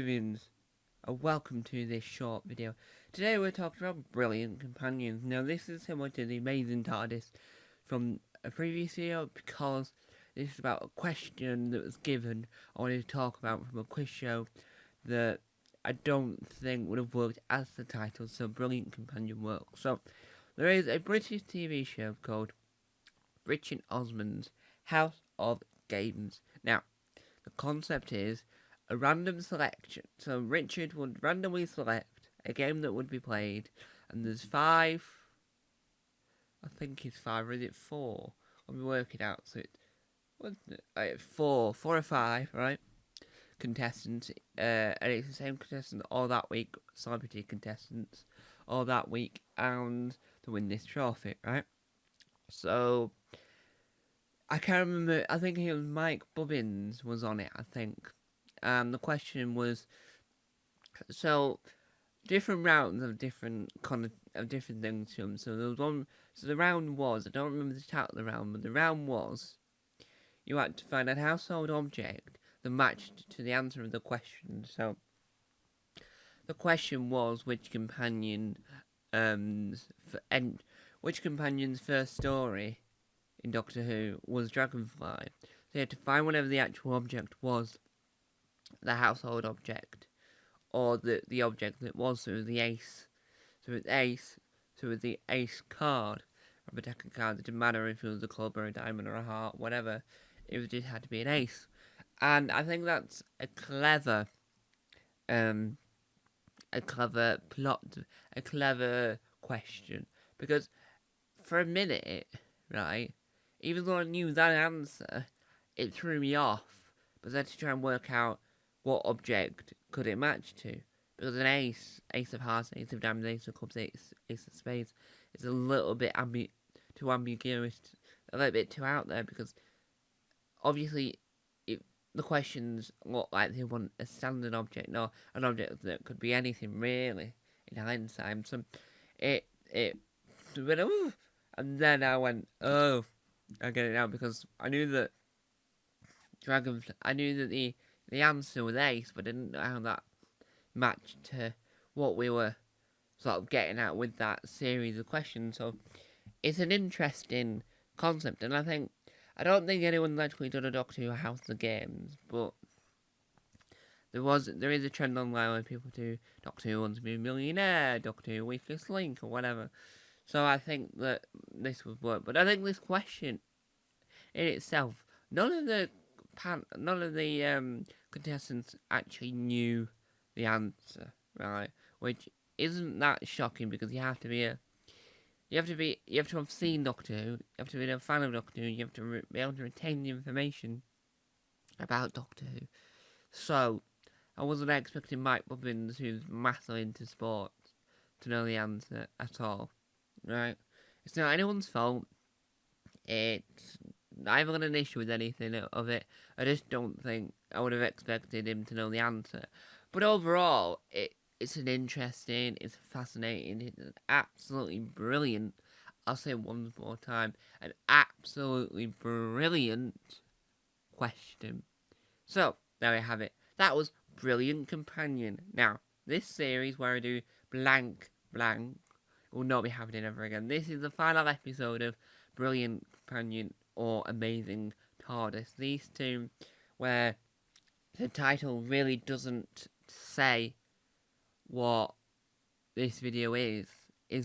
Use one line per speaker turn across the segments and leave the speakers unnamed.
Vivians, and welcome to this short video. Today we're talking about brilliant companions. Now this is similar to the amazing TARDIS from a previous video because this is about a question that was given I wanted to talk about from a quiz show that I don't think would have worked as the title, so brilliant companion works. So there is a British TV show called Richard Osman's House of Games. Now the concept is a random selection. So Richard would randomly select a game that would be played, and there's five. I think it's five, or is it four? Let me work it out. So it's four or five, right? Contestants, and it's the same contestant all that week. Celebrity contestants all that week, and to win this trophy, right? So I can't remember. I think it was Mike Bubbins was on it. I think. The question was, so different rounds of different things to them. So there was one. So the round was, I don't remember the title of the round, but the round was you had to find a household object that matched to the answer of the question. So the question was which companion's first story in Doctor Who was Dragonfly. So you had to find whatever the actual object was. The household object, or the object that was, so it was the ace. So it was the ace card, or a deck of cards. It didn't matter if it was a club or a diamond or a heart, whatever. It just had to be an ace. And I think that's a clever plot, a clever question. Because for a minute, right, even though I knew that answer, it threw me off. But then to try and work out what object could it match to? Because an ace of hearts, ace of diamonds, ace of clubs, ace of spades is a little bit too ambiguous, a little bit too out there, because obviously the questions look like they want a standard object, or an object that could be anything really, in hindsight. So it went, ooh, and then I went, oh, I get it now, because I knew that the answer was ace, but I didn't know how that matched to what we were sort of getting at with that series of questions. So it's an interesting concept, and I don't think anyone's actually done a Doctor Who House of Games, but there is a trend online where people do Doctor Who Wants to Be a Millionaire, Doctor Who Weakest Link, or whatever. So I think that this would work, but I think this question in itself, none of the contestants actually knew the answer, right? Which isn't that shocking, because you have to have seen Doctor Who, you have to be a fan of Doctor Who, you have to be able to retain the information about Doctor Who. So I wasn't expecting Mike Bubbins, who's massively into sports, to know the answer at all, right? It's not anyone's fault. I haven't got an issue with anything of it. I just don't think I would have expected him to know the answer. But overall, it's an interesting, it's fascinating, it's an absolutely brilliant, I'll say it one more time, an absolutely brilliant question. So, there we have it. That was Brilliant Companion. Now, this series where I do blank will not be happening ever again. This is the final episode of Brilliant Companion or Amazing TARDIS. These two, where the title really doesn't say what this video is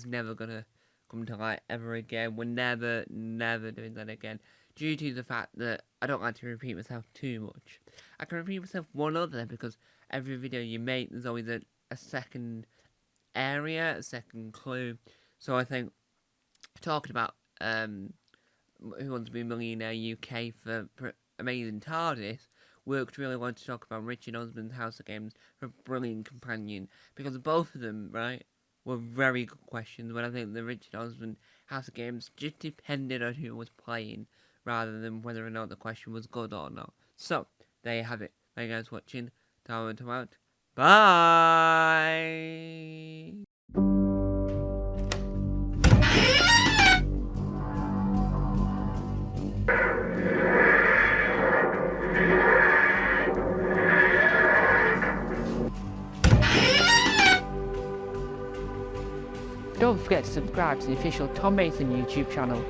never gonna come to light ever again. We're never doing that again, due to the fact that I don't like to repeat myself too much. I can repeat myself one other, because every video you make, there's always a second area, a second clue. So I think talking about Who Wants to Be a Millionaire UK for Amazing TARDIS worked really well to talk about Richard Osman's House of Games for Brilliant Companion, because both of them, right, were very good questions, but I think the Richard Osman House of Games just depended on who was playing, rather than whether or not the question was good or not. So, there you have it. Thank you guys for watching. Time out. Bye! Don't forget to subscribe to the official Tom Mason YouTube channel.